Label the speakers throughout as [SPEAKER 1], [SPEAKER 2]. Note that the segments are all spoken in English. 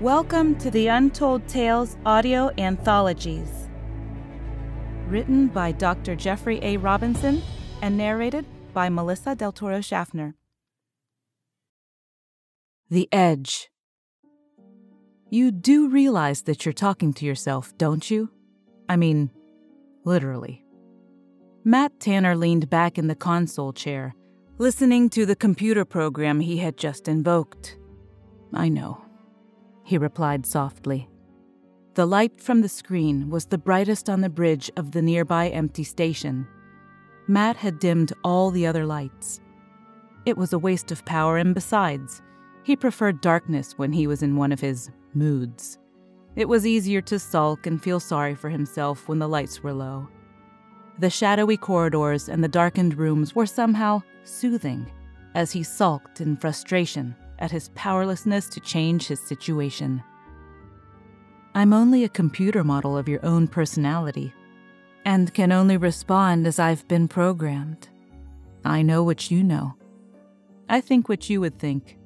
[SPEAKER 1] Welcome to the Untold Tales audio anthologies. Written by Dr. Jeffrey A. Robinson and narrated by Melissa Del Toro Schaffner. The Edge. You do realize that you're talking to yourself, don't you? I mean, literally. Matt Tanner leaned back in the console chair, listening to the computer program he had just invoked. I know, he replied softly. The light from the screen was the brightest on the bridge of the nearby empty station. Matt had dimmed all the other lights. It was a waste of power, and besides, he preferred darkness when he was in one of his moods. It was easier to sulk and feel sorry for himself when the lights were low. The shadowy corridors and the darkened rooms were somehow soothing as he sulked in frustration at his powerlessness to change his situation. I'm only a computer model of your own personality, and can only respond as I've been programmed. I know what you know. I think what you would think.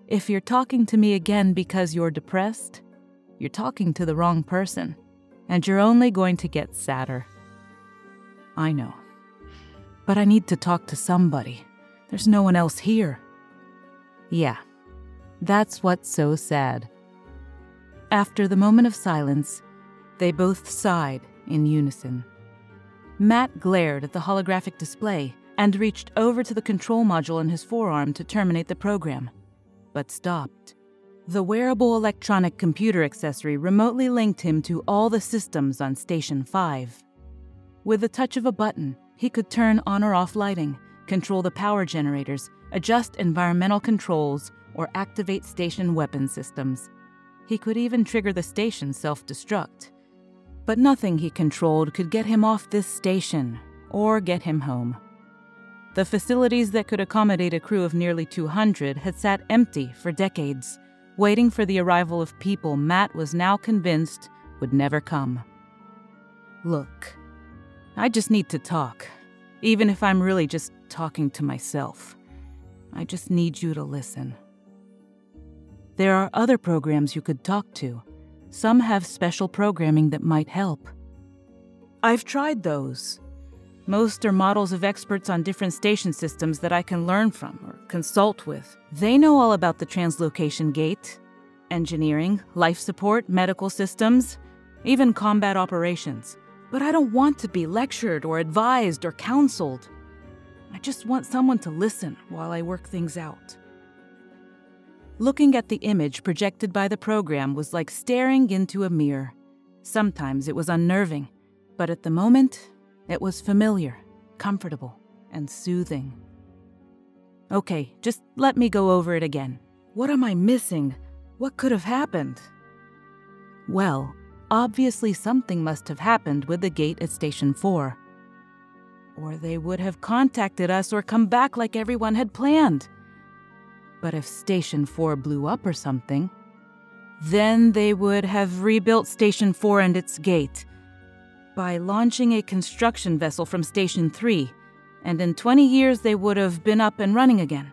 [SPEAKER 1] If you're talking to me again because you're depressed, you're talking to the wrong person, and you're only going to get sadder. I know. But I need to talk to somebody. There's no one else here. Yeah, that's what's so sad. After the moment of silence, they both sighed in unison. Matt glared at the holographic display and reached over to the control module in his forearm to terminate the program, but stopped. The wearable electronic computer accessory remotely linked him to all the systems on Station 5. With the touch of a button, he could turn on or off lighting, control the power generators, adjust environmental controls, or activate station weapon systems. He could even trigger the station's self-destruct. But nothing he controlled could get him off this station or get him home. The facilities that could accommodate a crew of nearly 200 had sat empty for decades, waiting for the arrival of people Matt was now convinced would never come. Look, I just need to talk, even if I'm really just talking to myself. I just need you to listen. There are other programs you could talk to. Some have special programming that might help. I've tried those. Most are models of experts on different station systems that I can learn from or consult with. They know all about the translocation gate, engineering, life support, medical systems, even combat operations. But I don't want to be lectured or advised or counseled. I just want someone to listen while I work things out. Looking at the image projected by the program was like staring into a mirror. Sometimes it was unnerving, but at the moment, it was familiar, comfortable, and soothing. Okay, just let me go over it again. What am I missing? What could have happened? Well, obviously something must have happened with the gate at Station 4. Or they would have contacted us or come back like everyone had planned. But if Station 4 blew up or something, then they would have rebuilt Station 4 and its gate by launching a construction vessel from Station 3, and in 20 years they would have been up and running again.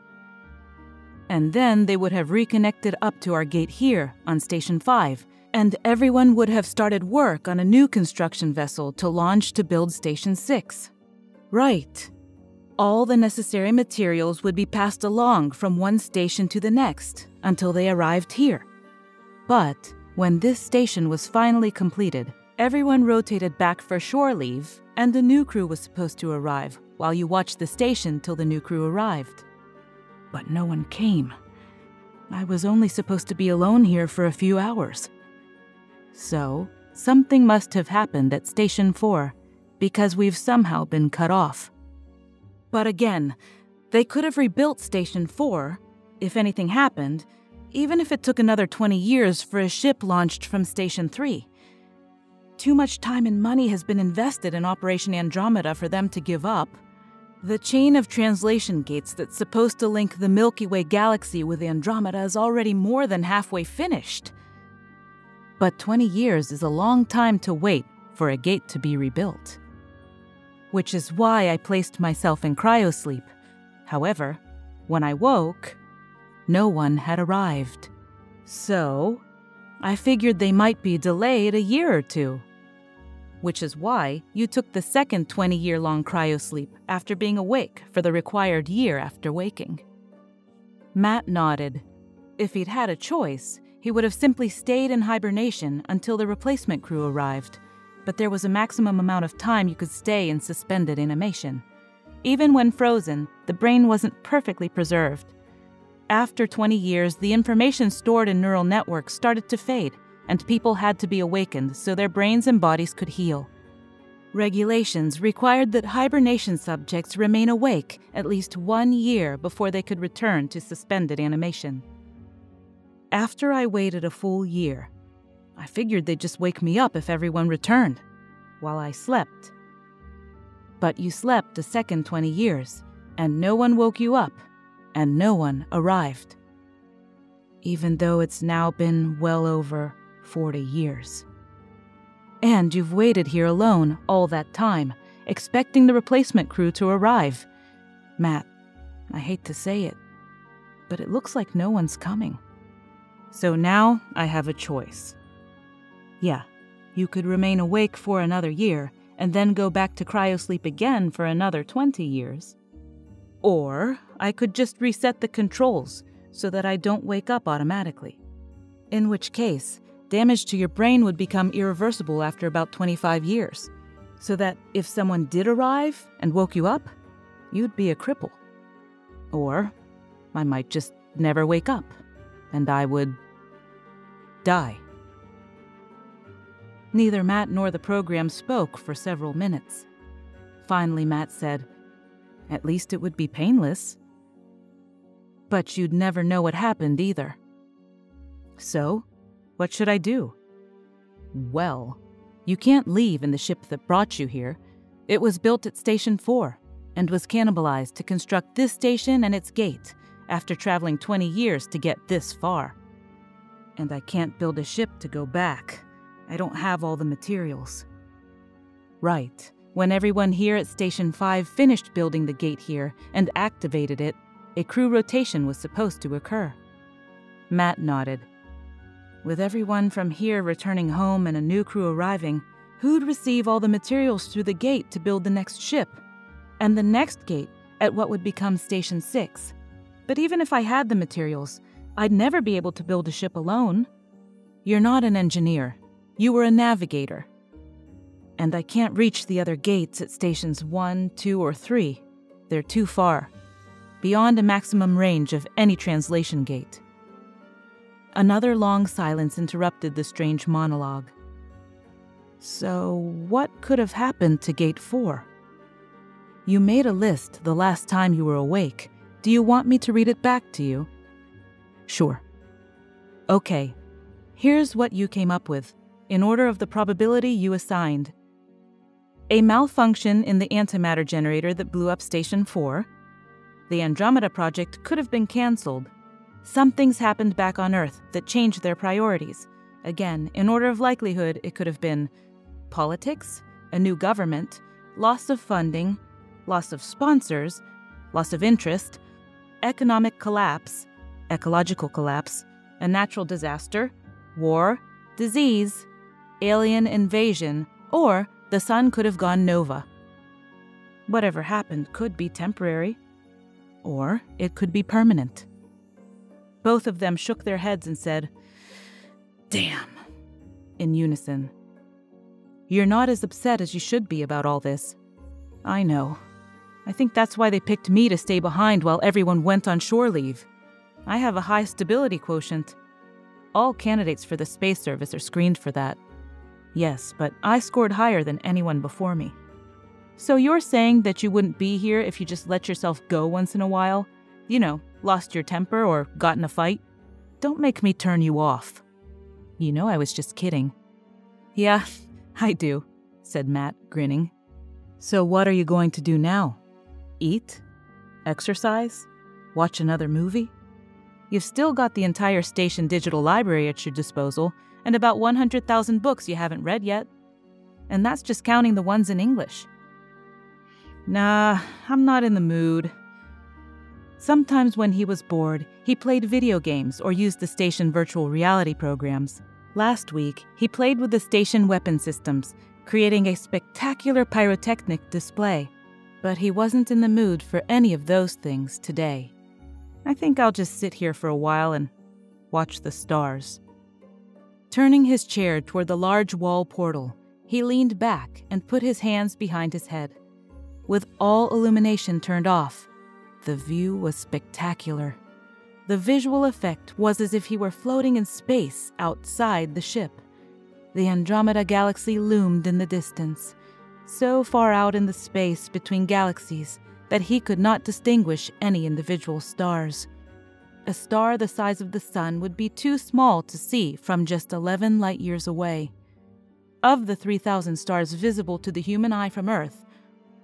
[SPEAKER 1] And then they would have reconnected up to our gate here on Station 5, and everyone would have started work on a new construction vessel to launch to build Station 6. Right. All the necessary materials would be passed along from one station to the next until they arrived here. But when this station was finally completed, everyone rotated back for shore leave, and a new crew was supposed to arrive while you watched the station till the new crew arrived. But no one came. I was only supposed to be alone here for a few hours. So, something must have happened at Station 4, because we've somehow been cut off. But again, they could have rebuilt Station 4, if anything happened, even if it took another 20 years for a ship launched from Station 3. Too much time and money has been invested in Operation Andromeda for them to give up. The chain of translation gates that's supposed to link the Milky Way galaxy with Andromeda is already more than halfway finished. But 20 years is a long time to wait for a gate to be rebuilt. Which is why I placed myself in cryosleep. However, when I woke, no one had arrived. So, I figured they might be delayed a year or two. Which is why you took the second 20-year-long cryosleep after being awake for the required year after waking. Matt nodded. If he'd had a choice, he would have simply stayed in hibernation until the replacement crew arrived, but there was a maximum amount of time you could stay in suspended animation. Even when frozen, the brain wasn't perfectly preserved. After 20 years, the information stored in neural networks started to fade, and people had to be awakened so their brains and bodies could heal. Regulations required that hibernation subjects remain awake at least 1 year before they could return to suspended animation. After I waited a full year, I figured they'd just wake me up if everyone returned, while I slept. But you slept a second 20 years, and no one woke you up, and no one arrived. Even though it's now been well over 40 years. And you've waited here alone all that time, expecting the replacement crew to arrive. Matt, I hate to say it, but it looks like no one's coming. So now I have a choice. Yeah, you could remain awake for another year and then go back to cryosleep again for another 20 years. Or I could just reset the controls so that I don't wake up automatically. In which case, damage to your brain would become irreversible after about 25 years, so that if someone did arrive and woke you up, you'd be a cripple. Or I might just never wake up, and I would die. Neither Matt nor the program spoke for several minutes. Finally, Matt said, "At least it would be painless. But you'd never know what happened either. So, what should I do?" Well, you can't leave in the ship that brought you here. It was built at Station 4 and was cannibalized to construct this station and its gate after traveling 20 years to get this far. And I can't build a ship to go back. I don't have all the materials. Right. When everyone here at Station 5 finished building the gate here and activated it, a crew rotation was supposed to occur. Matt nodded. With everyone from here returning home and a new crew arriving, who'd receive all the materials through the gate to build the next ship? And the next gate at what would become Station 6. But even if I had the materials, I'd never be able to build a ship alone. You're not an engineer. You were a navigator. And I can't reach the other gates at Stations 1, 2, or 3. They're too far, beyond a maximum range of any translation gate. Another long silence interrupted the strange monologue. So, what could have happened to Gate 4? You made a list the last time you were awake. Do you want me to read it back to you? Sure. Okay, here's what you came up with, in order of the probability you assigned. A malfunction in the antimatter generator that blew up Station 4. The Andromeda project could have been cancelled. Some things happened back on Earth that changed their priorities. Again, in order of likelihood, it could have been politics, a new government, loss of funding, loss of sponsors, loss of interest, economic collapse, ecological collapse, a natural disaster, war, disease, alien invasion, or the sun could have gone nova. Whatever happened could be temporary, or it could be permanent. Both of them shook their heads and said, "Damn," in unison. You're not as upset as you should be about all this. I know. I think that's why they picked me to stay behind while everyone went on shore leave. I have a high stability quotient. All candidates for the space service are screened for that. Yes, but I scored higher than anyone before me. So you're saying that you wouldn't be here if you just let yourself go once in a while? You know, lost your temper or got in a fight? Don't make me turn you off. You know I was just kidding. Yeah, I do, said Matt, grinning. So what are you going to do now? Eat? Exercise? Watch another movie? You've still got the entire station digital library at your disposal and about 100,000 books you haven't read yet. And that's just counting the ones in English. Nah, I'm not in the mood. Sometimes when he was bored, he played video games or used the station virtual reality programs. Last week, he played with the station weapon systems, creating a spectacular pyrotechnic display. But he wasn't in the mood for any of those things today. I think I'll just sit here for a while and watch the stars. Turning his chair toward the large wall portal, he leaned back and put his hands behind his head. With all illumination turned off, the view was spectacular. The visual effect was as if he were floating in space outside the ship. The Andromeda Galaxy loomed in the distance, so far out in the space between galaxies that he could not distinguish any individual stars. A star the size of the sun would be too small to see from just 11 light-years away. Of the 3,000 stars visible to the human eye from Earth,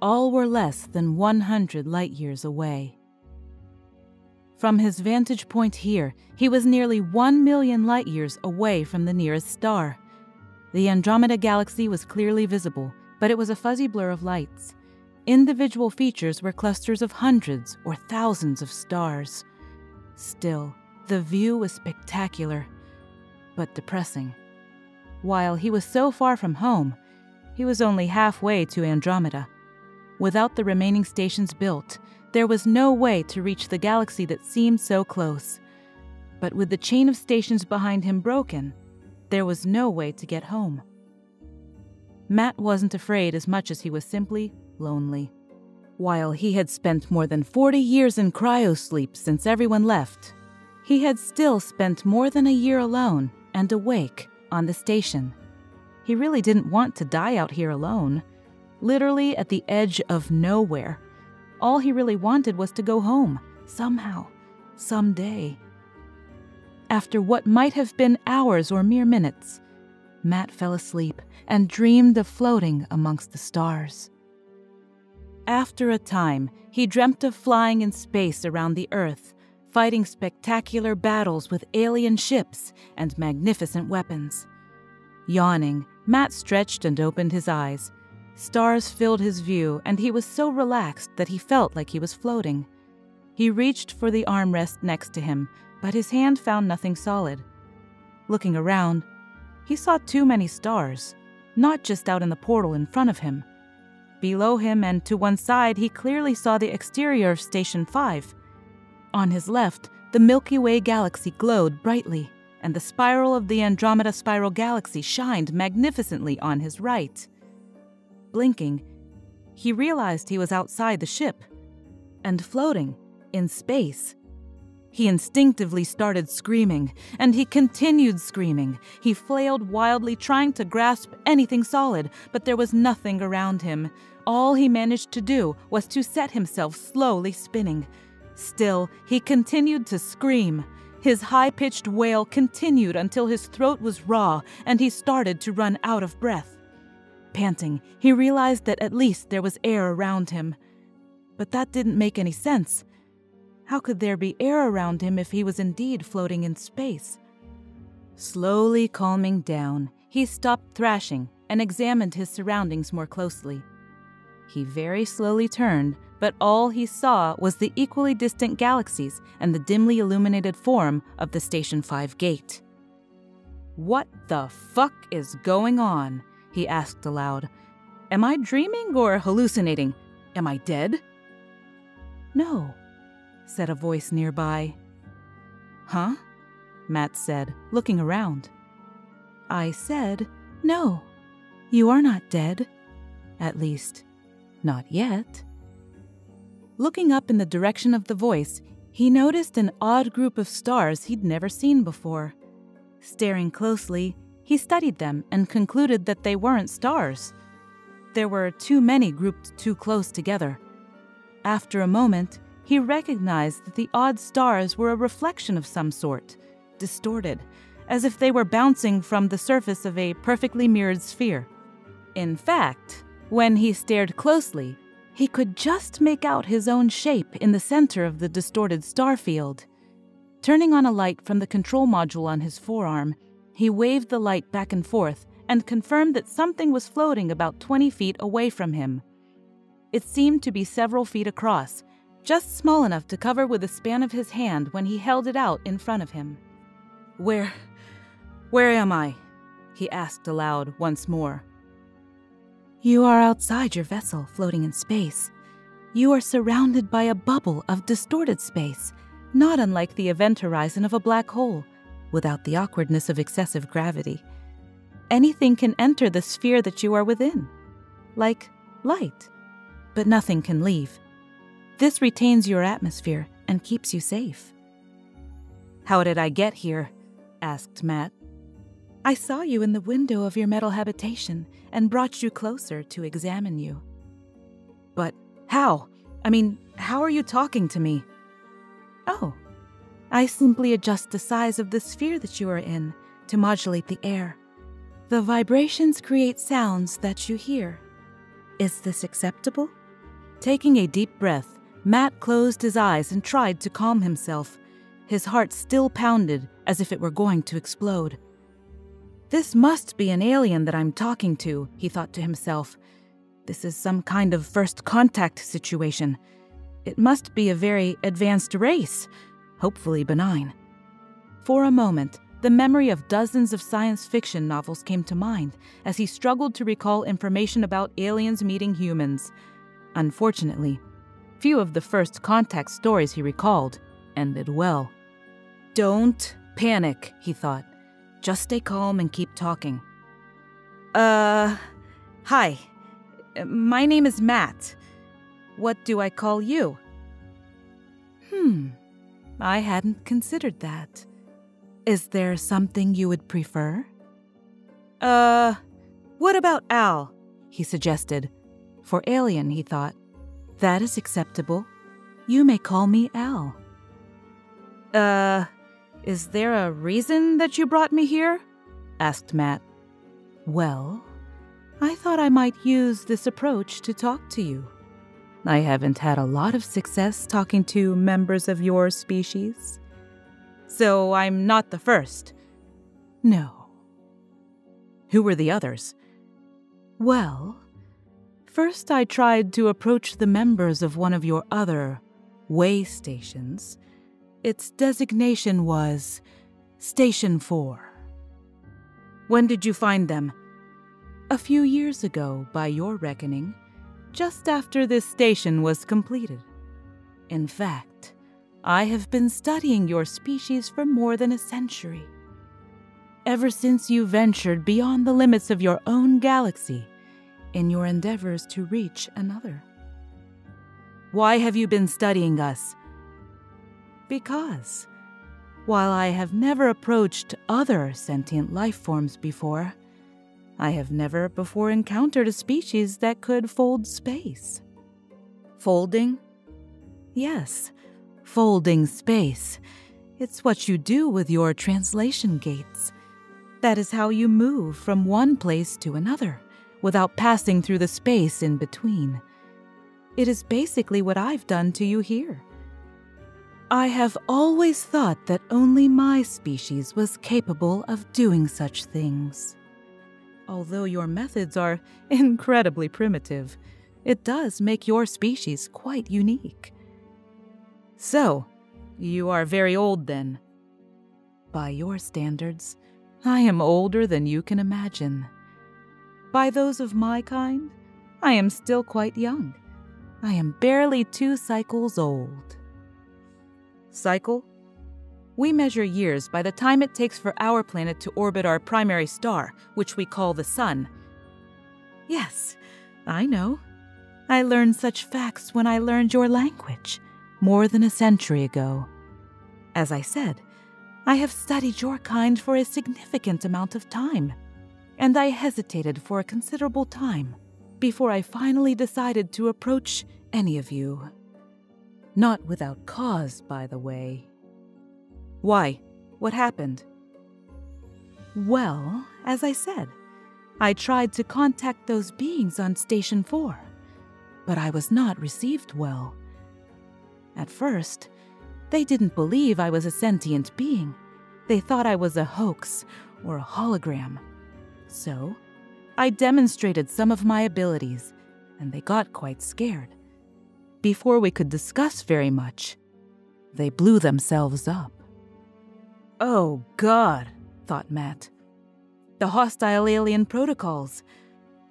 [SPEAKER 1] all were less than 100 light-years away. From his vantage point here, he was nearly 1 million light-years away from the nearest star. The Andromeda Galaxy was clearly visible, but it was a fuzzy blur of lights. Individual features were clusters of hundreds or thousands of stars. Still, the view was spectacular, but depressing. While he was so far from home, he was only halfway to Andromeda. Without the remaining stations built, there was no way to reach the galaxy that seemed so close. But with the chain of stations behind him broken, there was no way to get home. Matt wasn't afraid as much as he was simply lonely. While he had spent more than 40 years in cryosleep since everyone left, he had still spent more than a year alone and awake on the station. He really didn't want to die out here alone, literally at the edge of nowhere. All he really wanted was to go home, somehow, someday. After what might have been hours or mere minutes, Matt fell asleep and dreamed of floating amongst the stars. After a time, he dreamt of flying in space around the Earth, fighting spectacular battles with alien ships and magnificent weapons. Yawning, Matt stretched and opened his eyes. Stars filled his view, and he was so relaxed that he felt like he was floating. He reached for the armrest next to him, but his hand found nothing solid. Looking around, he saw too many stars, not just out in the portal in front of him. Below him and to one side, he clearly saw the exterior of Station 5. On his left, the Milky Way galaxy glowed brightly, and the spiral of the Andromeda Spiral Galaxy shined magnificently on his right. Blinking, he realized he was outside the ship and floating in space. He instinctively started screaming, and he continued screaming. He flailed wildly, trying to grasp anything solid, but there was nothing around him. All he managed to do was to set himself slowly spinning. Still, he continued to scream. His high-pitched wail continued until his throat was raw, and he started to run out of breath. Panting, he realized that at least there was air around him. But that didn't make any sense. How could there be air around him if he was indeed floating in space? Slowly calming down, he stopped thrashing and examined his surroundings more closely. He very slowly turned, but all he saw was the equally distant galaxies and the dimly illuminated form of the Station 5 gate. "What the fuck is going on?" he asked aloud. "Am I dreaming or hallucinating? Am I dead?" "No," said a voice nearby. "Huh?" Matt said, looking around. "I said, no, you are not dead. At least, not yet." Looking up in the direction of the voice, he noticed an odd group of stars he'd never seen before. Staring closely, he studied them and concluded that they weren't stars. There were too many grouped too close together. After a moment, he recognized that the odd stars were a reflection of some sort, distorted, as if they were bouncing from the surface of a perfectly mirrored sphere. In fact, when he stared closely, he could just make out his own shape in the center of the distorted star field. Turning on a light from the control module on his forearm, he waved the light back and forth and confirmed that something was floating about 20 feet away from him. It seemed to be several feet across, just small enough to cover with the span of his hand when he held it out in front of him. Where Where am I? He asked aloud once more. You are outside your vessel, floating in space. You are surrounded by a bubble of distorted space, not unlike the event horizon of a black hole, without the awkwardness of excessive gravity. Anything can enter the sphere that you are within, like light, but nothing can leave. This retains your atmosphere and keeps you safe. How did I get here? Asked Matt. I saw you in the window of your metal habitation and brought you closer to examine you. But how? How are you talking to me? Oh, I simply adjust the size of the sphere that you are in to modulate the air. The vibrations create sounds that you hear. Is this acceptable? Taking a deep breath, Matt closed his eyes and tried to calm himself. His heart still pounded as if it were going to explode. This must be an alien that I'm talking to, he thought to himself. This is some kind of first contact situation. It must be a very advanced race, hopefully benign. For a moment, the memory of dozens of science fiction novels came to mind as he struggled to recall information about aliens meeting humans. Unfortunately, few of the first contact stories he recalled ended well. Don't panic, he thought. Just stay calm and keep talking. Hi. My name is Matt. What do I call you? I hadn't considered that. Is there something you would prefer? What about Al? He suggested. For alien, he thought. That is acceptable. You may call me Al. Is there a reason that you brought me here? Asked Matt. Well, I thought I might use this approach to talk to you. I haven't had a lot of success talking to members of your species. So I'm not the first? No. Who were the others? Well, first I tried to approach the members of one of your other way stations. Its designation was Station 4. When did you find them? A few years ago, by your reckoning, just after this station was completed. In fact, I have been studying your species for more than a century. Ever since you ventured beyond the limits of your own galaxy in your endeavors to reach another. Why have you been studying us? Because, while I have never approached other sentient life forms before, I have never before encountered a species that could fold space. Folding? Yes, folding space. It's what you do with your translation gates. That is how you move from one place to another, without passing through the space in between. It is basically what I've done to you here. I have always thought that only my species was capable of doing such things. Although your methods are incredibly primitive, it does make your species quite unique. So, you are very old then. By your standards, I am older than you can imagine. By those of my kind, I am still quite young. I am barely 2 cycles old. Cycle? We measure years by the time it takes for our planet to orbit our primary star, which we call the Sun. Yes, I know. I learned such facts when I learned your language, more than a century ago. As I said, I have studied your kind for a significant amount of time, and I hesitated for a considerable time before I finally decided to approach any of you. Not without cause, by the way. Why? What happened? Well, as I said, I tried to contact those beings on Station 4, but I was not received well. At first, they didn't believe I was a sentient being. They thought I was a hoax or a hologram. So, I demonstrated some of my abilities, and they got quite scared. Before we could discuss very much, they blew themselves up. Oh, God, thought Matt. The hostile alien protocols.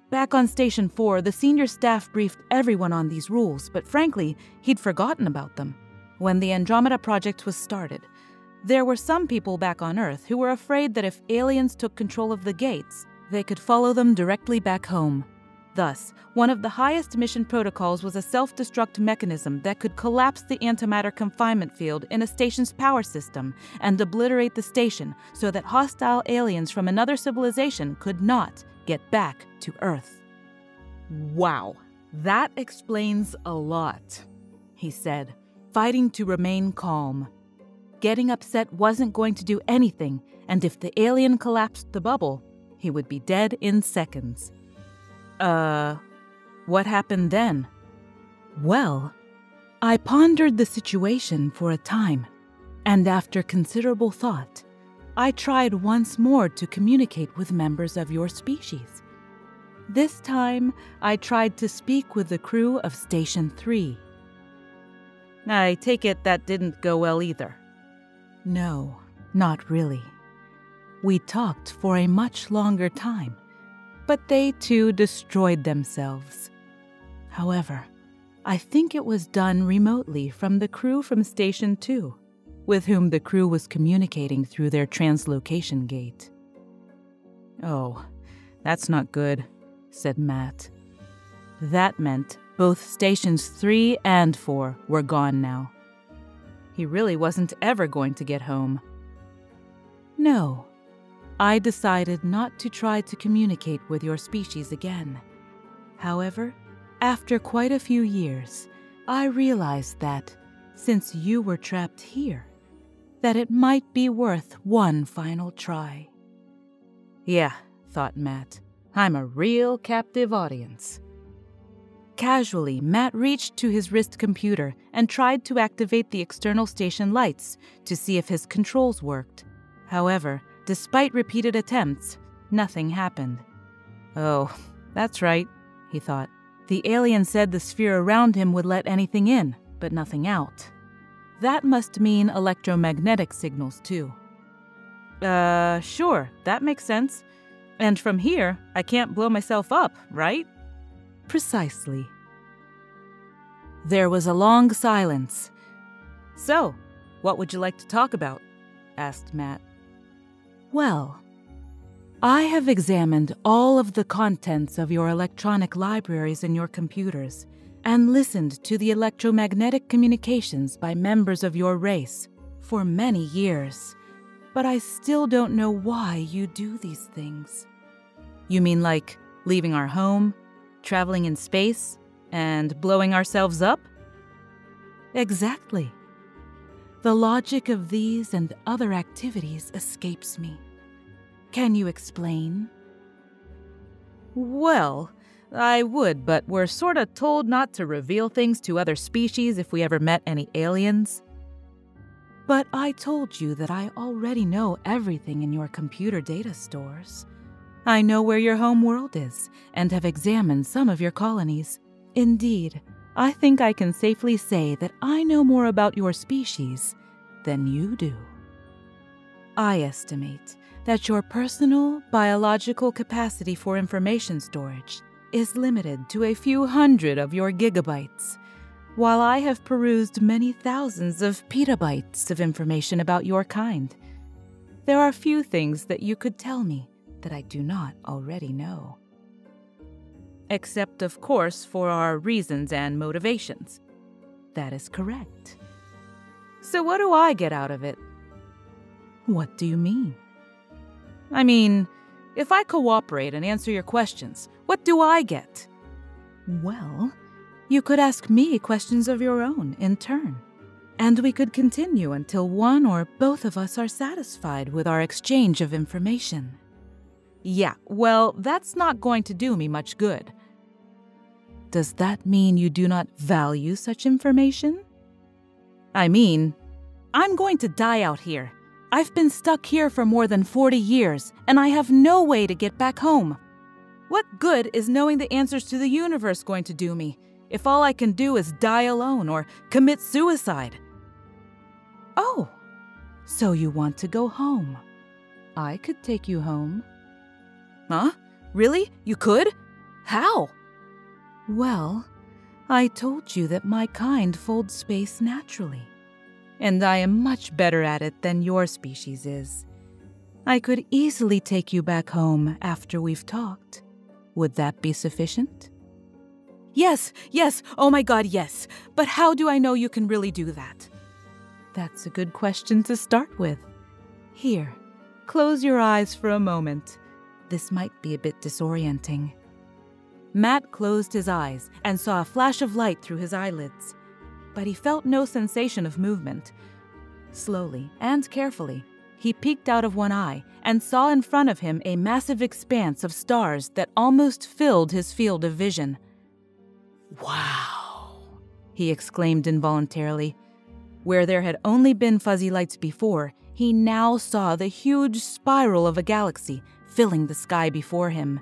[SPEAKER 1] Back on Station 4, the senior staff briefed everyone on these rules, but frankly, he'd forgotten about them. When the Andromeda Project was started, there were some people back on Earth who were afraid that if aliens took control of the gates, they could follow them directly back home. Thus, one of the highest mission protocols was a self-destruct mechanism that could collapse the antimatter confinement field in a station's power system and obliterate the station so that hostile aliens from another civilization could not get back to Earth. Wow, that explains a lot, he said, fighting to remain calm. Getting upset wasn't going to do anything, and if the alien collapsed the bubble, he would be dead in seconds. What happened then? Well, I pondered the situation for a time, and after considerable thought, I tried once more to communicate with members of your species. This time, I tried to speak with the crew of Station 3. I take it that didn't go well either. No, not really. We talked for a much longer time, but they too destroyed themselves. However, I think it was done remotely from the crew from Station 2, with whom the crew was communicating through their translocation gate. Oh, that's not good, said Matt. That meant both Stations 3 and 4 were gone now. He really wasn't ever going to get home. No, I decided not to try to communicate with your species again. However, after quite a few years, I realized that, since you were trapped here, that it might be worth one final try. Yeah, thought Matt, I'm a real captive audience. Casually, Matt reached to his wrist computer and tried to activate the external station lights to see if his controls worked. However, despite repeated attempts, nothing happened. Oh, that's right, he thought. The alien said the sphere around him would let anything in, but nothing out. That must mean electromagnetic signals, too. Sure, that makes sense. And from here, I can't blow myself up, right? Precisely. There was a long silence. So, what would you like to talk about? Asked Matt. Well, I have examined all of the contents of your electronic libraries in your computers and listened to the electromagnetic communications by members of your race for many years, but I still don't know why you do these things. You mean like leaving our home, traveling in space, and blowing ourselves up? Exactly. The logic of these and other activities escapes me. Can you explain? Well, I would, but we're sort of told not to reveal things to other species if we ever met any aliens. But I told you that I already know everything in your computer data stores. I know where your home world is and have examined some of your colonies. Indeed, I think I can safely say that I know more about your species than you do. I estimate that your personal biological capacity for information storage is limited to a few hundred of your gigabytes, while I have perused many thousands of petabytes of information about your kind. There are few things that you could tell me that I do not already know. Except, of course, for our reasons and motivations. That is correct. So what do I get out of it? What do you mean? I mean, if I cooperate and answer your questions, what do I get? Well, you could ask me questions of your own in turn, and we could continue until one or both of us are satisfied with our exchange of information. Yeah, well, that's not going to do me much good. Does that mean you do not value such information? I mean, I'm going to die out here. I've been stuck here for more than 40 years, and I have no way to get back home. What good is knowing the answers to the universe going to do me, if all I can do is die alone or commit suicide? Oh, so you want to go home. I could take you home. Huh? Really? You could? How? Well, I told you that my kind folds space naturally. And I am much better at it than your species is. I could easily take you back home after we've talked. Would that be sufficient? Yes, oh my God, yes. But how do I know you can really do that? That's a good question to start with. Here, close your eyes for a moment. This might be a bit disorienting. Matt closed his eyes and saw a flash of light through his eyelids, but he felt no sensation of movement. Slowly and carefully, he peeked out of one eye and saw in front of him a massive expanse of stars that almost filled his field of vision. Wow, he exclaimed involuntarily. Where there had only been fuzzy lights before, he now saw the huge spiral of a galaxy filling the sky before him.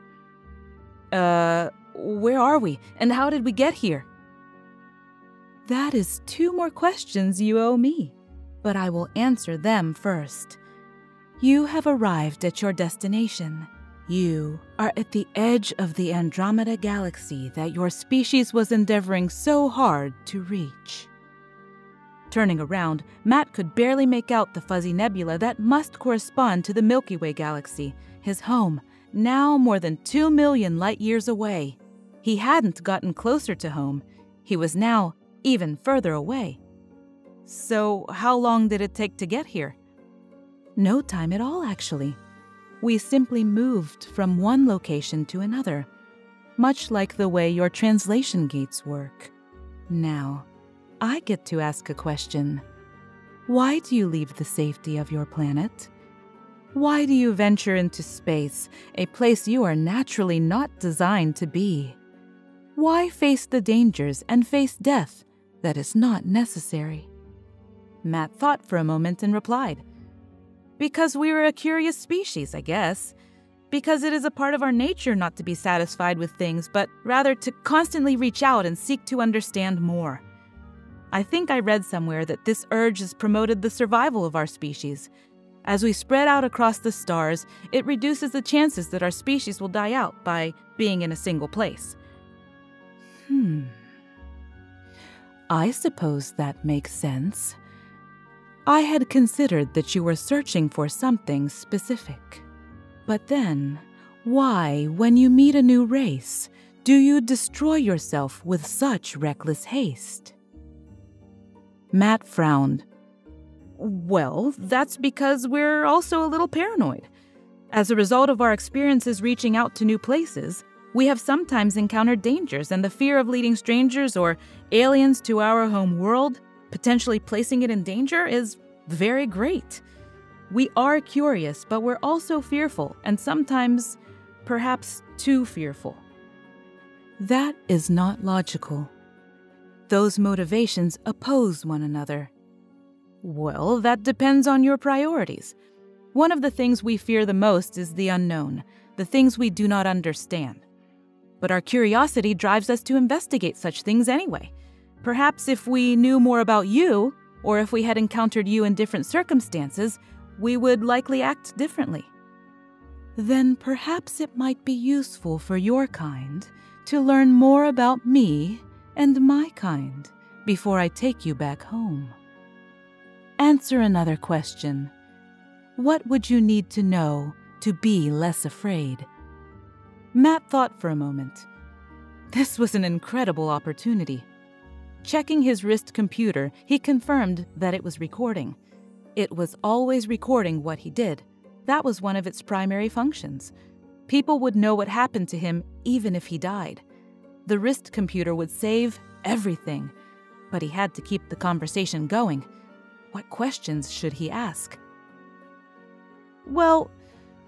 [SPEAKER 1] Where are we, and how did we get here? That is 2 more questions you owe me, but I will answer them first. You have arrived at your destination. You are at the edge of the Andromeda Galaxy that your species was endeavoring so hard to reach. Turning around, Matt could barely make out the fuzzy nebula that must correspond to the Milky Way galaxy, his home, now more than 2 million light-years away. He hadn't gotten closer to home. He was now even further away. So, how long did it take to get here? No time at all, actually. We simply moved from one location to another, much like the way your translation gates work. Now, I get to ask a question. Why do you leave the safety of your planet? Why do you venture into space, a place you are naturally not designed to be? Why face the dangers and face death that is not necessary? Matt thought for a moment and replied, Because we are a curious species, I guess. Because it is a part of our nature not to be satisfied with things, but rather to constantly reach out and seek to understand more. I think I read somewhere that this urge has promoted the survival of our species. As we spread out across the stars, it reduces the chances that our species will die out by being in a single place. I suppose that makes sense. I had considered that you were searching for something specific. But then, why, when you meet a new race, do you destroy yourself with such reckless haste? Matt frowned. Well, that's because we're also a little paranoid. As a result of our experiences reaching out to new places, we have sometimes encountered dangers, and the fear of leading strangers or aliens to our home world, potentially placing it in danger, is very great. We are curious, but we're also fearful, and sometimes, perhaps, too fearful. That is not logical. Those motivations oppose one another. Well, that depends on your priorities. One of the things we fear the most is the unknown, the things we do not understand. But our curiosity drives us to investigate such things anyway. Perhaps if we knew more about you, or if we had encountered you in different circumstances, we would likely act differently. Then perhaps it might be useful for your kind to learn more about me and my kind before I take you back home. Answer another question. What would you need to know to be less afraid? Matt thought for a moment. This was an incredible opportunity. Checking his wrist computer, he confirmed that it was recording. It was always recording what he did. That was one of its primary functions. People would know what happened to him even if he died. The wrist computer would save everything, but he had to keep the conversation going. What questions should he ask? Well,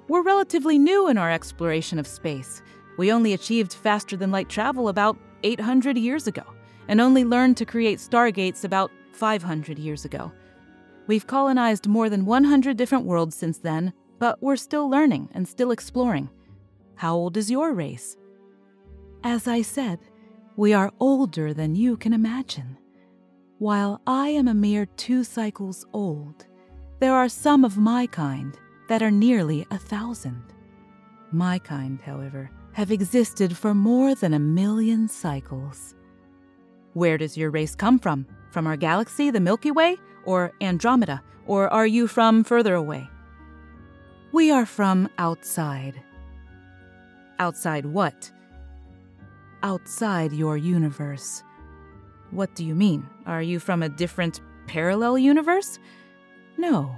[SPEAKER 1] we're relatively new in our exploration of space. We only achieved faster-than-light travel about 800 years ago, and only learned to create stargates about 500 years ago. We've colonized more than 100 different worlds since then, but we're still learning and still exploring. How old is your race? As I said, we are older than you can imagine. While I am a mere 2 cycles old, there are some of my kind that are nearly 1,000. My kind, however, have existed for more than 1,000,000 cycles. Where does your race come from? From our galaxy, the Milky Way, or Andromeda? Or are you from further away? We are from outside. Outside what? Outside your universe. What do you mean? Are you from a different parallel universe? No.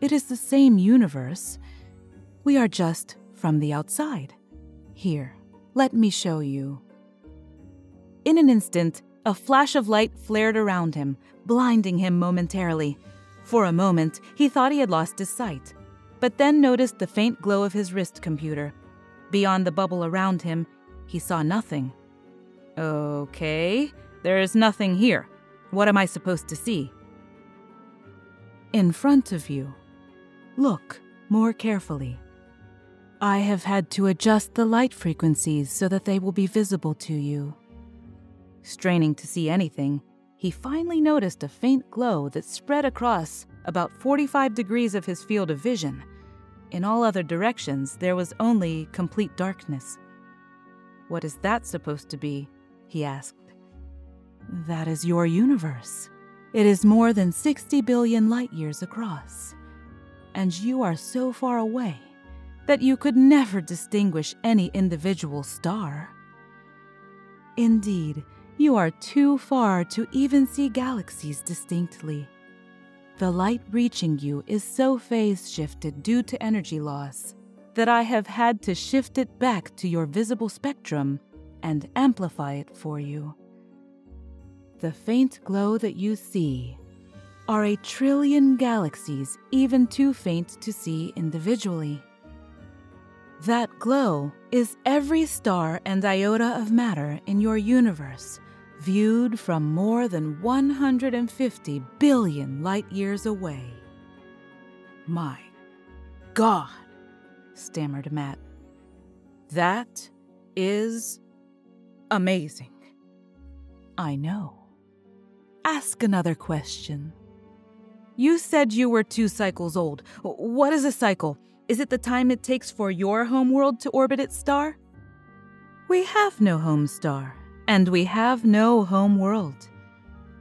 [SPEAKER 1] It is the same universe. We are just from the outside. Here, let me show you. In an instant, a flash of light flared around him, blinding him momentarily. For a moment, he thought he had lost his sight, but then noticed the faint glow of his wrist computer. Beyond the bubble around him, he saw nothing. Okay, there is nothing here. What am I supposed to see? In front of you. Look more carefully. I have had to adjust the light frequencies so that they will be visible to you. Straining to see anything, he finally noticed a faint glow that spread across about 45 degrees of his field of vision. In all other directions, there was only complete darkness. What is that supposed to be? He asked. That is your universe. It is more than 60 billion light years across. And you are so far away that you could never distinguish any individual star. Indeed, you are too far to even see galaxies distinctly. The light reaching you is so phase-shifted due to energy loss that I have had to shift it back to your visible spectrum and amplify it for you. The faint glow that you see are 1 trillion galaxies even too faint to see individually. That glow is every star and iota of matter in your universe, viewed from more than 150 billion light years away. My God, stammered Matt. That is amazing. I know. Ask another question. You said you were 2 cycles old. What is a cycle? Is it the time it takes for your homeworld to orbit its star? We have no home star, and we have no home world.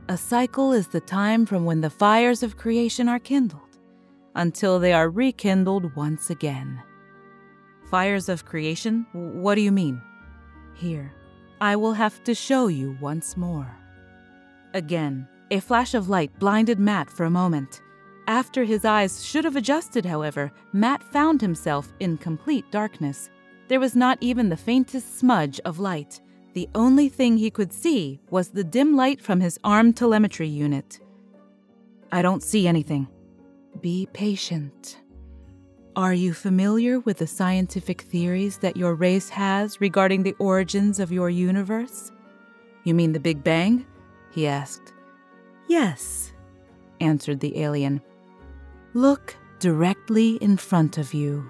[SPEAKER 1] A cycle is the time from when the fires of creation are kindled, until they are rekindled once again. Fires of creation? What do you mean? Here, I will have to show you once more. Again, a flash of light blinded Matt for a moment. After his eyes should have adjusted, however, Matt found himself in complete darkness. There was not even the faintest smudge of light. The only thing he could see was the dim light from his arm telemetry unit. I don't see anything. Be patient. Are you familiar with the scientific theories that your race has regarding the origins of your universe? You mean the Big Bang? He asked. Yes, answered the alien. Look directly in front of you.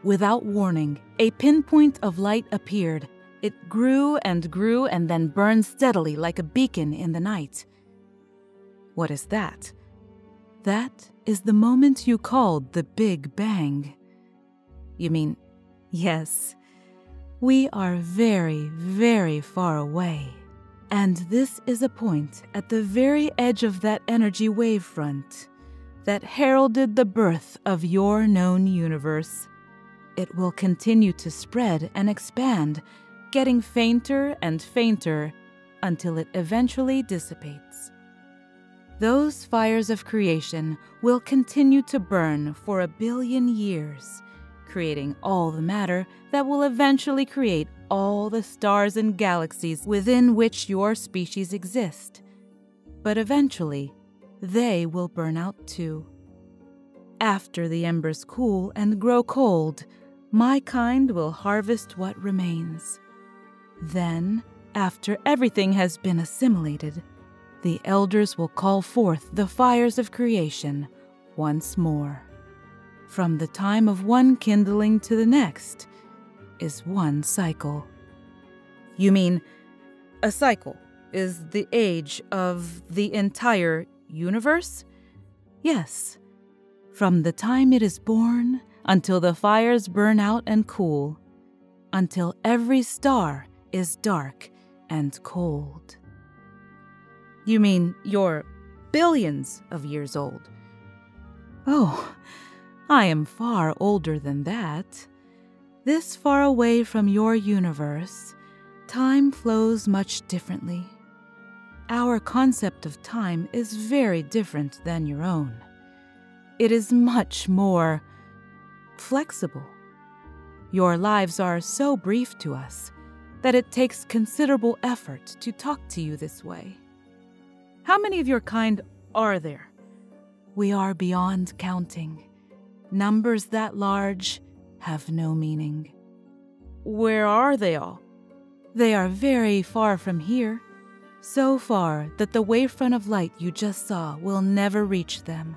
[SPEAKER 1] Without warning, a pinpoint of light appeared. It grew and then burned steadily like a beacon in the night. What is that? That is the moment you called the Big Bang. You mean, yes, we are very, very far away. And this is a point at the very edge of that energy wavefront that heralded the birth of your known universe. It will continue to spread and expand, getting fainter and fainter until it eventually dissipates. Those fires of creation will continue to burn for 1 billion years, creating all the matter that will eventually create all the stars and galaxies within which your species exist. But eventually, they will burn out too. After the embers cool and grow cold, my kind will harvest what remains. Then, after everything has been assimilated, the elders will call forth the fires of creation once more. From the time of one kindling to the next is one cycle. You mean a cycle is the age of the entire universe? Yes. From the time it is born until the fires burn out and cool, until every star is dark and cold. You mean you're billions of years old? Oh, I am far older than that. This far away from your universe, time flows much differently. Our concept of time is very different than your own. It is much more flexible. Your lives are so brief to us that it takes considerable effort to talk to you this way. How many of your kind are there? We are beyond counting. Numbers that large have no meaning. Where are they all? They are very far from here. So far that the wavefront of light you just saw will never reach them.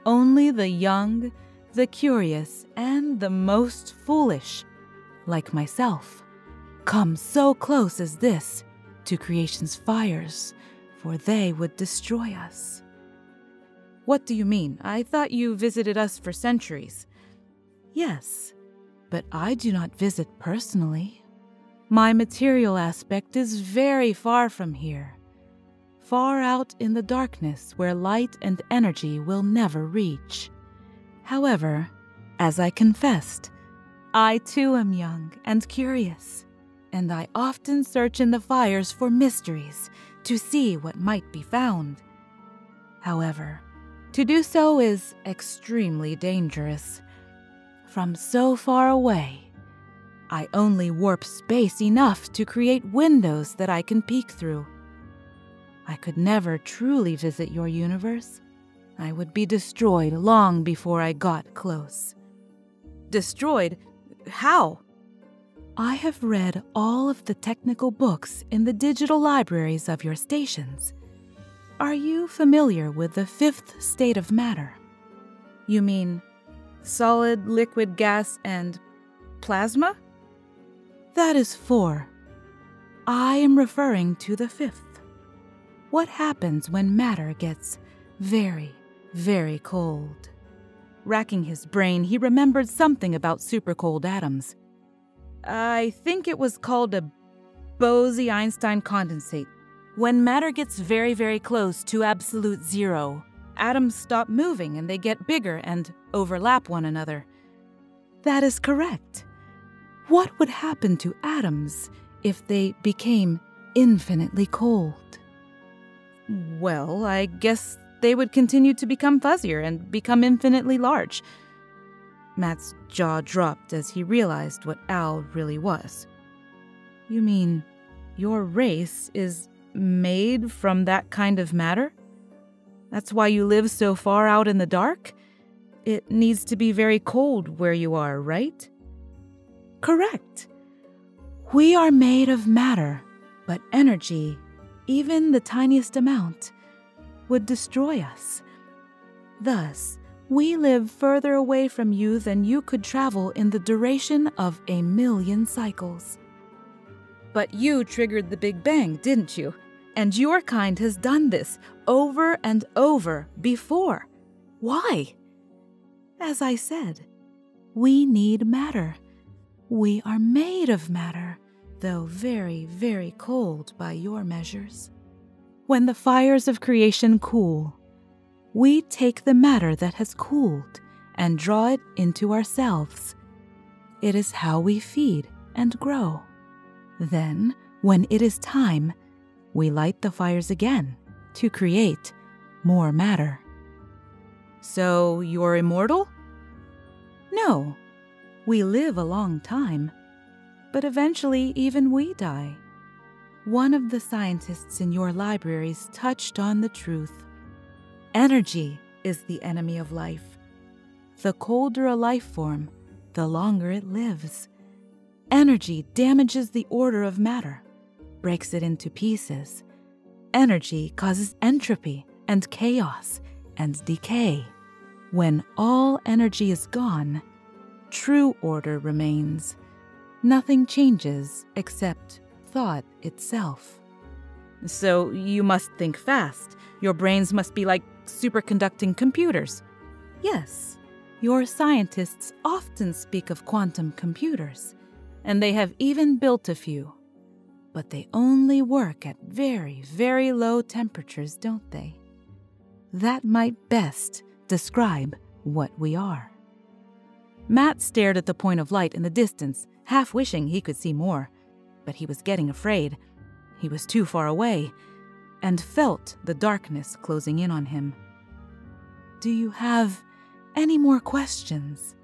[SPEAKER 1] Only the young, the curious, and the most foolish, like myself, come so close as this to creation's fires, for they would destroy us. What do you mean? I thought you visited us for centuries. Yes, but I do not visit personally. My material aspect is very far from here, far out in the darkness where light and energy will never reach. However, as I confessed, I too am young and curious, and I often search in the fires for mysteries to see what might be found. However, to do so is extremely dangerous. From so far away, I only warp space enough to create windows that I can peek through. I could never truly visit your universe. I would be destroyed long before I got close. Destroyed? How? I have read all of the technical books in the digital libraries of your stations. Are you familiar with the fifth state of matter? You mean solid, liquid, gas, and plasma? That is 4. I am referring to the 5th. What happens when matter gets very, very cold? Racking his brain, he remembered something about supercold atoms. I think it was called a Bose-Einstein condensate. When matter gets very, very close to absolute zero, atoms stop moving and they get bigger and overlap one another. That is correct. What would happen to atoms if they became infinitely cold? Well, I guess they would continue to become fuzzier and become infinitely large. Matt's jaw dropped as he realized what Al really was. You mean your race is made from that kind of matter? That's why you live so far out in the dark? It needs to be very cold where you are, right? Correct. We are made of matter, but energy, even the tiniest amount, would destroy us. Thus, we live further away from you than you could travel in the duration of 1,000,000 cycles. But you triggered the Big Bang, didn't you? And your kind has done this over and over before. Why? As I said, we need matter. We are made of matter, though very, very cold by your measures. When the fires of creation cool, we take the matter that has cooled and draw it into ourselves. It is how we feed and grow. Then, when it is time, we light the fires again to create more matter. So you're immortal? No. We live a long time, but eventually even we die. One of the scientists in your libraries touched on the truth. Energy is the enemy of life. The colder a life form, the longer it lives. Energy damages the order of matter, breaks it into pieces. Energy causes entropy and chaos and decay. When all energy is gone, true order remains. Nothing changes except thought itself. So you must think fast. Your brains must be like superconducting computers. Yes, Your scientists often speak of quantum computers, and they have even built a few. But they only work at very, very low temperatures, don't they? That might best describe what we are. Matt stared at the point of light in the distance, half wishing he could see more, but he was getting afraid. He was too far away, and felt the darkness closing in on him. "Do you have any more questions?"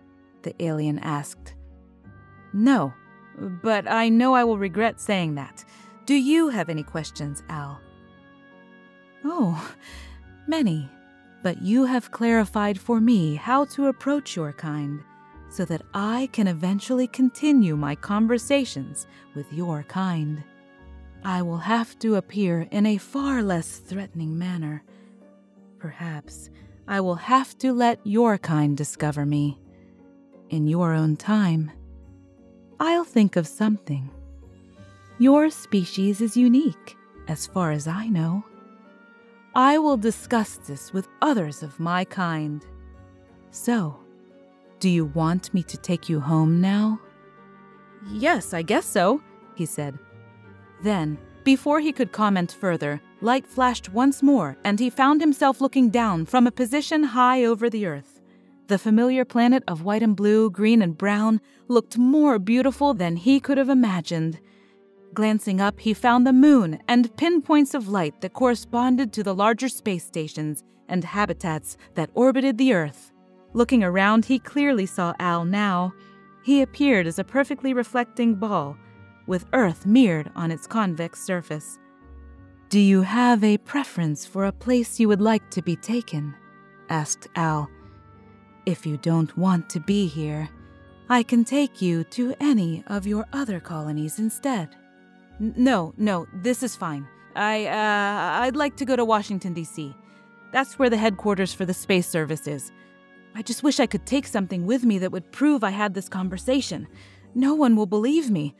[SPEAKER 1] the alien asked. "No, but I know I will regret saying that. Do you have any questions, Al?" "Oh, many, but you have clarified for me how to approach your kind so that I can eventually continue my conversations with your kind. I will have to appear in a far less threatening manner. Perhaps I will have to let your kind discover me. In your own time, I'll think of something. Your species is unique, as far as I know. I will discuss this with others of my kind. So, do you want me to take you home now?" "Yes, I guess so," he said. Then, before he could comment further, light flashed once more, and he found himself looking down from a position high over the earth. The familiar planet of white and blue, green and brown, looked more beautiful than he could have imagined. Glancing up, he found the moon and pinpoints of light that corresponded to the larger space stations and habitats that orbited the Earth. Looking around, he clearly saw Al now. He appeared as a perfectly reflecting ball, with Earth mirrored on its convex surface. "Do you have a preference for a place you would like to be taken?" asked Al. "If you don't want to be here, I can take you to any of your other colonies instead." No, this is fine. I'd like to go to Washington, D.C. That's where the headquarters for the Space Service is. I just wish I could take something with me that would prove I had this conversation. No one will believe me.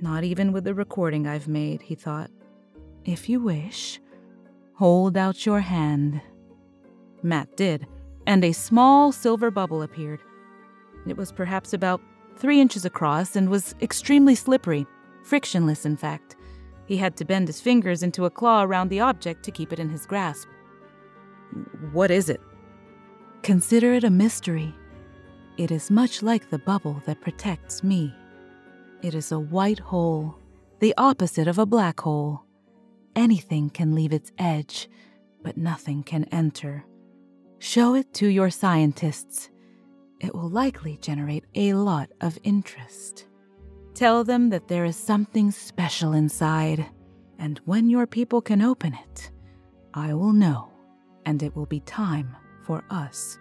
[SPEAKER 1] Not even with the recording I've made, he thought. "If you wish, hold out your hand." Matt did, and a small silver bubble appeared. It was perhaps about 3 inches across and was extremely slippery. Frictionless, in fact. He had to bend his fingers into a claw around the object to keep it in his grasp. "What is it?" "Consider it a mystery. It is much like the bubble that protects me. It is a white hole, the opposite of a black hole. Anything can leave its edge, but nothing can enter. Show it to your scientists. It will likely generate a lot of interest. Tell them that there is something special inside, and when your people can open it, I will know, and it will be time for us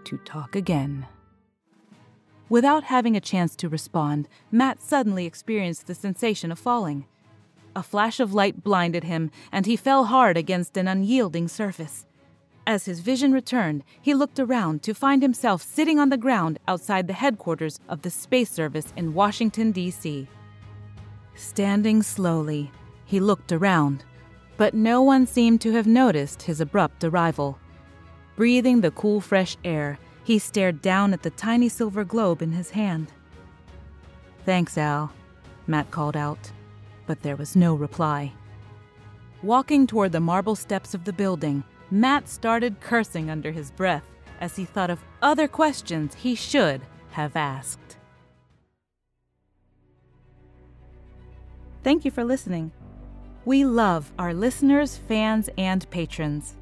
[SPEAKER 1] to talk again." Without having a chance to respond, Matt suddenly experienced the sensation of falling. A flash of light blinded him, and he fell hard against an unyielding surface. As his vision returned, he looked around to find himself sitting on the ground outside the headquarters of the Space Service in Washington, D.C. Standing slowly, he looked around, but no one seemed to have noticed his abrupt arrival. Breathing the cool, fresh air, he stared down at the tiny silver globe in his hand. "Thanks, Al," Matt called out, but there was no reply. Walking toward the marble steps of the building, Matt started cursing under his breath as he thought of other questions he should have asked. Thank you for listening. We love our listeners, fans, and patrons.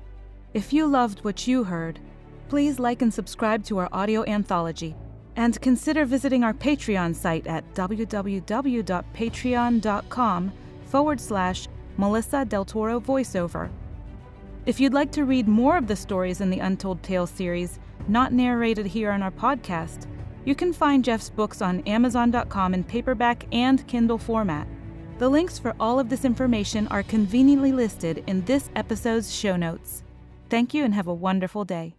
[SPEAKER 1] If you loved what you heard, please like and subscribe to our audio anthology, and consider visiting our Patreon site at www.patreon.com/Melissa Del Toro voiceover. If you'd like to read more of the stories in the Untold Tales series, not narrated here on our podcast, you can find Jeff's books on Amazon.com in paperback and Kindle format. The links for all of this information are conveniently listed in this episode's show notes. Thank you and have a wonderful day.